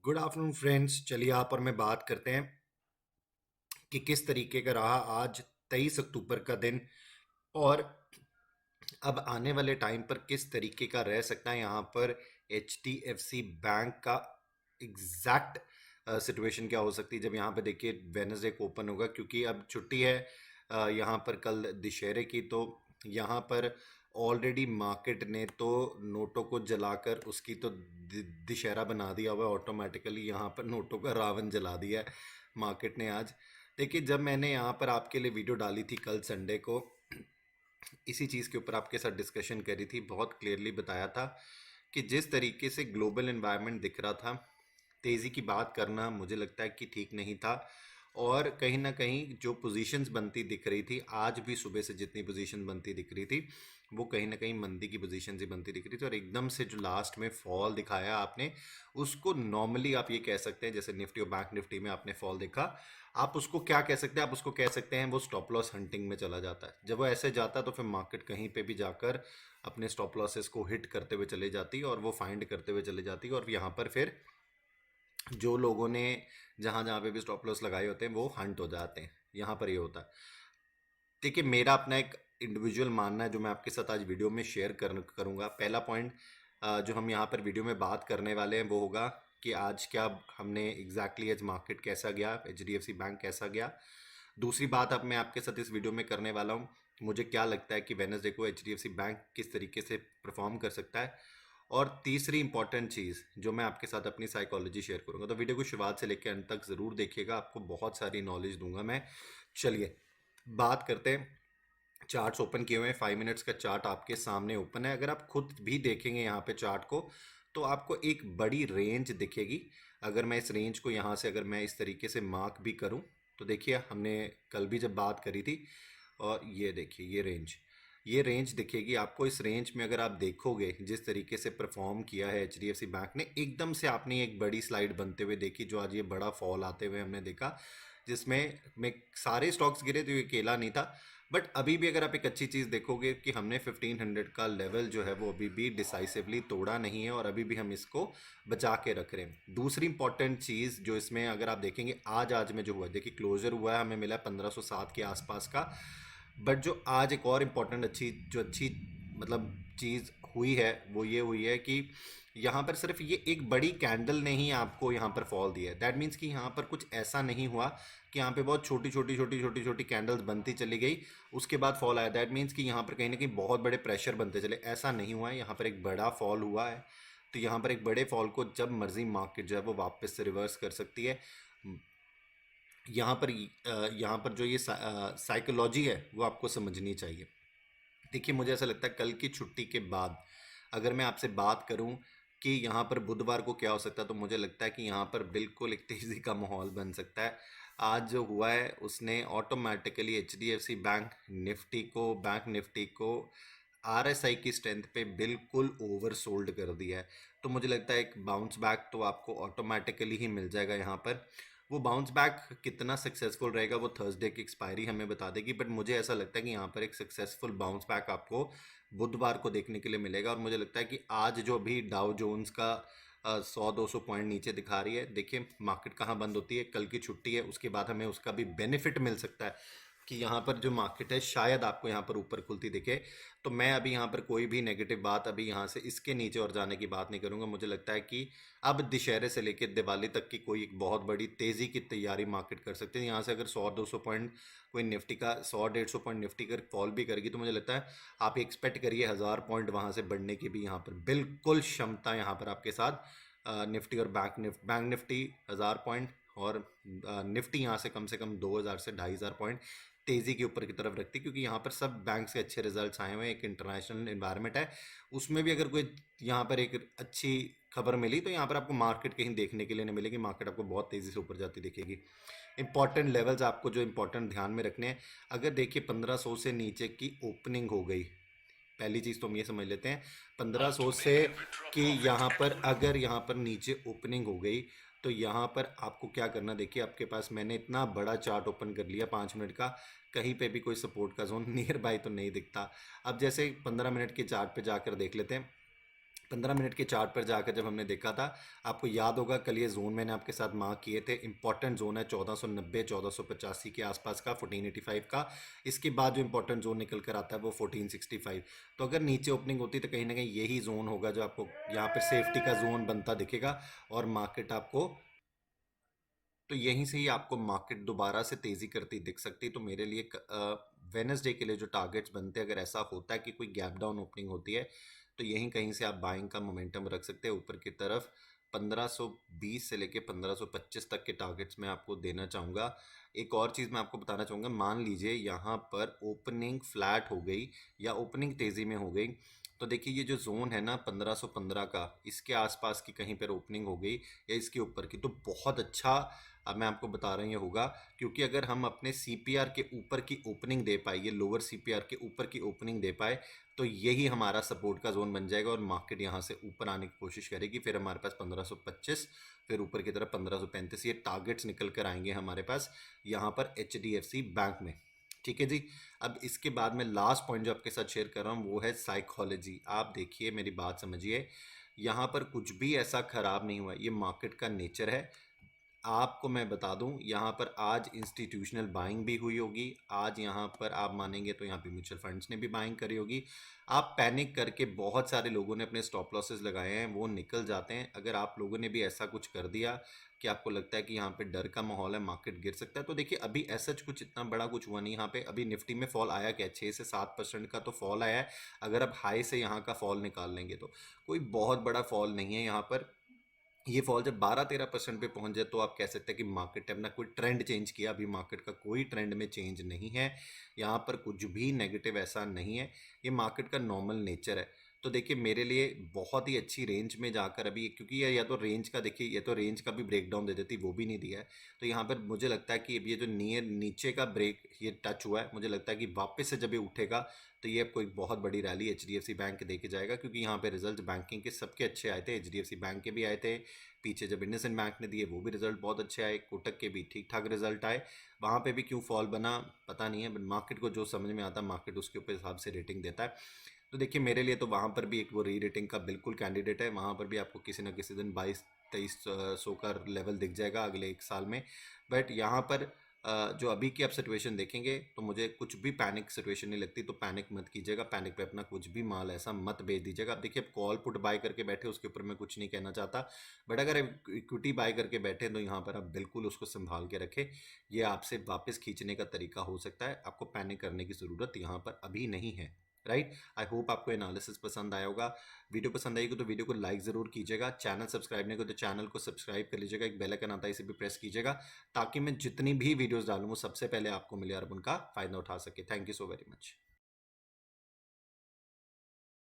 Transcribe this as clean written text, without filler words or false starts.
Good afternoon friends. चलिए आप और मैं बात करते हैं कि किस तरीके का रहा आज 23 अक्टूबर का दिन, और अब आने वाले टाइम पर किस तरीके का रह सकता है यहाँ पर H D F C bank का एग्जैक्ट सिचुएशन क्या हो सकती है जब यहाँ पे देखिए वेनसडे को ओपन होगा, क्योंकि अब छुट्टी है यहाँ पर कल दशहरे की। तो यहाँ पर ऑलरेडी मार्केट ने तो नोटों को जलाकर उसकी तो दशहरा बना दिया हुआ है। ऑटोमेटिकली यहाँ पर नोटों का रावण जला दिया है मार्केट ने आज। देखिए, जब मैंने यहाँ पर आपके लिए वीडियो डाली थी कल संडे को, इसी चीज़ के ऊपर आपके साथ डिस्कशन करी थी, बहुत क्लियरली बताया था कि जिस तरीके से ग्लोबल एनवायरनमेंट दिख रहा था, तेज़ी की बात करना मुझे लगता है कि ठीक नहीं था। और कहीं ना कहीं जो पोजीशंस बनती दिख रही थी, आज भी सुबह से जितनी पोजीशन बनती दिख रही थी वो कहीं ना कहीं मंदी की पोजीशन ही बनती दिख रही थी। और एकदम से जो लास्ट में फॉल दिखाया आपने, उसको नॉर्मली आप ये कह सकते हैं, जैसे निफ्टी और बैंक निफ्टी में आपने फॉल देखा, आप उसको क्या कह सकते हैं? आप उसको कह सकते हैं वो स्टॉप लॉस हंटिंग में चला जाता है। जब वो ऐसे जाता है तो फिर मार्केट कहीं पे भी जाकर अपने स्टॉप लॉसेस को हिट करते हुए चले जाती है और वो फाइंड करते हुए चले जाती है, और यहाँ पर फिर जो लोगों ने जहाँ जहाँ पे भी स्टॉप लॉस लगाए होते हैं वो हंट हो जाते हैं। यहाँ पर ये होता है। देखिए, मेरा अपना एक इंडिविजुअल मानना है जो मैं आपके साथ आज वीडियो में शेयर करूँगा। पहला पॉइंट जो हम यहाँ पर वीडियो में बात करने वाले हैं वो होगा कि आज क्या हमने एग्जैक्टली आज मार्केट कैसा गया, H D F C bank कैसा गया। दूसरी बात अब मैं आपके साथ इस वीडियो में करने वाला हूँ, मुझे क्या लगता है कि वेनसडे को H D F C bank किस तरीके से परफॉर्म कर सकता है। और तीसरी इंपॉर्टेंट चीज़ जो मैं आपके साथ अपनी साइकोलॉजी शेयर करूँगा। तो वीडियो को शुरुआत से लेकर अंत तक ज़रूर देखिएगा, आपको बहुत सारी नॉलेज दूंगा मैं। चलिए बात करते हैं। चार्ट्स ओपन किए हुए हैं, 5 मिनट्स का चार्ट आपके सामने ओपन है। अगर आप खुद भी देखेंगे यहाँ पे चार्ट को, तो आपको एक बड़ी रेंज दिखेगी। अगर मैं इस रेंज को यहाँ से अगर मैं इस तरीके से मार्क भी करूँ, तो देखिए हमने कल भी जब बात करी थी, और ये देखिए ये रेंज दिखेगी आपको। इस रेंज में अगर आप देखोगे जिस तरीके से परफॉर्म किया है H D F C bank ने, एकदम से आपने एक बड़ी स्लाइड बनते हुए देखी, जो आज ये बड़ा फॉल आते हुए हमने देखा, जिसमें में सारे स्टॉक्स गिरे थे, ये अकेला नहीं था। बट अभी भी अगर आप एक अच्छी चीज़ देखोगे कि हमने 1500 का लेवल जो है वो अभी भी डिसाइसिवली तोड़ा नहीं है, और अभी भी हम इसको बचा के रख रहे हैं। दूसरी इंपॉर्टेंट चीज़ जो इसमें अगर आप देखेंगे, आज में जो हुआ है, देखिए क्लोजर हुआ है, हमें मिला 1507 के आसपास का। बट जो आज एक और इम्पॉर्टेंट अच्छी मतलब चीज़ हुई है वो ये हुई है कि यहाँ पर सिर्फ ये एक बड़ी कैंडल ने ही आपको यहाँ पर फॉल दिया है। दैट मीन्स कि यहाँ पर कुछ ऐसा नहीं हुआ कि यहाँ पे बहुत छोटी छोटी कैंडल्स बनती चली गई, उसके बाद फॉल आया। दैट मीन्स कि यहाँ पर कहीं ना कहीं बहुत बड़े प्रेशर बनते चले, ऐसा नहीं हुआ है। यहाँ पर एक बड़ा फॉल हुआ है। तो यहाँ पर एक बड़े फॉल को जब मर्जी मार्केट जो है वो वापस से रिवर्स कर सकती है। यहाँ पर जो ये साइकोलॉजी है वो आपको समझनी चाहिए। देखिए, मुझे ऐसा लगता है कल की छुट्टी के बाद अगर मैं आपसे बात करूं कि यहाँ पर बुधवार को क्या हो सकता है, तो मुझे लगता है कि यहाँ पर बिल्कुल एक तेज़ी का माहौल बन सकता है। आज जो हुआ है उसने automatically H D F C bank Nifty को आर एस आई की स्ट्रेंथ पे बिल्कुल ओवर सोल्ड कर दिया है। तो मुझे लगता है एक बाउंस बैक तो आपको ऑटोमेटिकली ही मिल जाएगा यहाँ पर। वो बाउंस बैक कितना सक्सेसफुल रहेगा वो थर्सडे की एक्सपायरी हमें बता देगी, बट मुझे ऐसा लगता है कि यहाँ पर एक सक्सेसफुल बाउंस बैक आपको बुधवार को देखने के लिए मिलेगा। और मुझे लगता है कि आज जो भी डाउ जोन्स का 100-200 पॉइंट नीचे दिखा रही है, देखिए मार्केट कहाँ बंद होती है, कल की छुट्टी है, उसके बाद हमें उसका भी बेनिफिट मिल सकता है कि यहाँ पर जो मार्केट है शायद आपको यहाँ पर ऊपर खुलती दिखे। तो मैं अभी यहाँ पर कोई भी नेगेटिव बात अभी यहाँ से इसके नीचे और जाने की बात नहीं करूँगा। मुझे लगता है कि अब दशहरे से लेकर दिवाली तक की कोई एक बहुत बड़ी तेज़ी की तैयारी मार्केट कर सकते हैं। यहाँ से अगर 100-200 पॉइंट कोई निफ्टी का 100-150 पॉइंट निफ्टी कर फॉल भी करेगी, तो मुझे लगता है आप एक्सपेक्ट करिए 1000 पॉइंट वहाँ से बढ़ने की भी यहाँ पर बिल्कुल क्षमता यहाँ पर आपके साथ। निफ्टी और बैंक निफ्टी 1000 पॉइंट, और निफ्टी यहाँ से कम 2000 से 2500 पॉइंट तेज़ी के ऊपर की तरफ रखती, क्योंकि यहाँ पर सब बैंक से अच्छे रिजल्ट्स आए हुए हैं। एक इंटरनेशनल इन्वायरमेंट है, उसमें भी अगर कोई यहाँ पर एक अच्छी खबर मिली तो यहाँ पर आपको मार्केट कहीं देखने के लिए नहीं मिलेगी, मार्केट आपको बहुत तेज़ी से ऊपर जाती दिखेगी। इंपॉर्टेंट लेवल्स आपको जो इंपॉर्टेंट ध्यान में रखने हैं, अगर देखिए 1500 से नीचे की ओपनिंग हो गई, पहली चीज़ तो हम ये समझ लेते हैं 1500 से कि यहाँ पर अगर यहाँ पर नीचे ओपनिंग हो गई, तो यहाँ पर आपको क्या करना, देखिए आपके पास मैंने इतना बड़ा चार्ट ओपन कर लिया 5 मिनट का, कहीं पे भी कोई सपोर्ट का जोन नियर बाय तो नहीं दिखता। अब जैसे 15 मिनट के चार्ट पे जाकर देख लेते हैं। 15 मिनट के चार्ट पर जाकर जब हमने देखा था, आपको याद होगा कल ये जोन मैंने आपके साथ मार्क किए थे। इंपॉर्टेंट जोन है 1490 1485 के आसपास का, 1485 का। इसके बाद जो इंपॉर्टेंट जोन निकल कर आता है वो 1465। तो अगर नीचे ओपनिंग होती तो कहीं ना कहीं यही जोन होगा जो आपको यहाँ पर सेफ्टी का जोन बनता दिखेगा, और मार्केट आपको, तो यहीं से ही आपको मार्केट दोबारा से तेजी करती दिख सकती। तो मेरे लिए वेनसडे के लिए जो टारगेट्स बनते हैं, अगर ऐसा होता है कि कोई गैप डाउन ओपनिंग होती है, तो यहीं कहीं से आप बाइंग का मोमेंटम रख सकते हैं ऊपर की तरफ। 1520 से लेके 1525 तक के टारगेट्स मैं आपको देना चाहूँगा। एक और चीज़ मैं आपको बताना चाहूँगा, मान लीजिए यहाँ पर ओपनिंग फ्लैट हो गई या ओपनिंग तेज़ी में हो गई, तो देखिए ये जो जोन है ना 1515 का, इसके आसपास की कहीं पर ओपनिंग हो गई या इसके ऊपर की, तो बहुत अच्छा, अब मैं आपको बता रहा हूँ ये होगा। क्योंकि अगर हम अपने सीपीआर के ऊपर की ओपनिंग दे पाए, ये लोअर सीपीआर के ऊपर की ओपनिंग दे पाए, तो यही हमारा सपोर्ट का जोन बन जाएगा और मार्केट यहाँ से ऊपर आने की कोशिश करेगी। फिर हमारे पास 1525, फिर ऊपर की तरफ 1535, ये टारगेट्स निकल कर आएंगे हमारे पास यहाँ पर HDFC बैंक में। ठीक है जी। अब इसके बाद में लास्ट पॉइंट जो आपके साथ शेयर कर रहा हूँ वो है साइकोलॉजी। आप देखिए, मेरी बात समझिए, यहाँ पर कुछ भी ऐसा खराब नहीं हुआ, ये मार्केट का नेचर है। आपको मैं बता दूं, यहाँ पर आज इंस्टीट्यूशनल बाइंग भी हुई होगी। आज यहाँ पर आप मानेंगे तो यहाँ पे म्यूचुअल फंड्स ने भी बाइंग करी होगी। आप पैनिक करके, बहुत सारे लोगों ने अपने स्टॉप लॉसेस लगाए हैं, वो निकल जाते हैं। अगर आप लोगों ने भी ऐसा कुछ कर दिया कि आपको लगता है कि यहाँ पे डर का माहौल है, मार्केट गिर सकता है, तो देखिए अभी ऐसा कुछ इतना बड़ा कुछ हुआ नहीं। यहाँ पे अभी निफ्टी में फॉल आया क्या, 6 से 7% का तो फॉल आया है। अगर आप हाई से यहाँ का फॉल निकाल लेंगे तो कोई बहुत बड़ा फॉल नहीं है यहाँ पर। ये फॉल जब 12-13% पे पहुंच जाए तो आप कह सकते हैं कि मार्केट ने अपना कोई ट्रेंड चेंज किया। अभी मार्केट का कोई ट्रेंड में चेंज नहीं है, यहाँ पर कुछ भी नेगेटिव ऐसा नहीं है, ये मार्केट का नॉर्मल नेचर है। तो देखिए मेरे लिए बहुत ही अच्छी रेंज में जाकर अभी, क्योंकि ये या तो रेंज का, देखिए ये तो रेंज का भी ब्रेक डाउन दे देती, वो भी नहीं दिया है। तो यहाँ पर मुझे लगता है कि अब ये जो नीचे का ब्रेक ये टच हुआ है, मुझे लगता है कि वापस से जब ये उठेगा तो ये आपको एक बहुत बड़ी रैली HDFC बैंक देके जाएगा। क्योंकि यहाँ पे रिजल्ट बैंकिंग के सबके अच्छे आए थे, HDFC बैंक के भी आए थे, पीछे जब इंडसइंड बैंक ने दिए वो भी रिजल्ट बहुत अच्छे आए, कोटक के भी ठीक ठाक रिजल्ट आए। वहाँ पे भी क्यों फॉल बना पता नहीं है, बट मार्केट को जो समझ में आता है मार्केट उसके ऊपर हिसाब से रेटिंग देता है। तो देखिए मेरे लिए तो वहाँ पर भी एक वो री रेटिंग का बिल्कुल कैंडिडेट है। वहाँ पर भी आपको किसी ना किसी दिन 22-23 का लेवल दिख जाएगा अगले 1 साल में। बट यहाँ पर जो अभी की आप सिचुएशन देखेंगे तो मुझे कुछ भी पैनिक सिचुएशन नहीं लगती। तो पैनिक मत कीजिएगा, पैनिक पे अपना कुछ भी माल ऐसा मत बेच दीजिएगा। आप देखिए, आप कॉल पुट बाय करके बैठे, उसके ऊपर मैं कुछ नहीं कहना चाहता, बट अगर इक्विटी बाय करके बैठे तो यहाँ पर आप बिल्कुल उसको संभाल के रखें। ये आपसे वापस खींचने का तरीका हो सकता है, आपको पैनिक करने की ज़रूरत यहाँ पर अभी नहीं है। राइट। आई होप आपको एनालिसिस पसंद आया होगा। वीडियो पसंद आएगी तो वीडियो को लाइक ज़रूर कीजिएगा। चैनल सब्सक्राइब नहीं करो तो चैनल को सब्सक्राइब कर लीजिएगा। एक बेल आइकन आता है, इसे भी प्रेस कीजिएगा, ताकि मैं जितनी भी वीडियोस डालूँ वो सबसे पहले आपको मिले और उनका फ़ायदा उठा सके। Thank you so very much.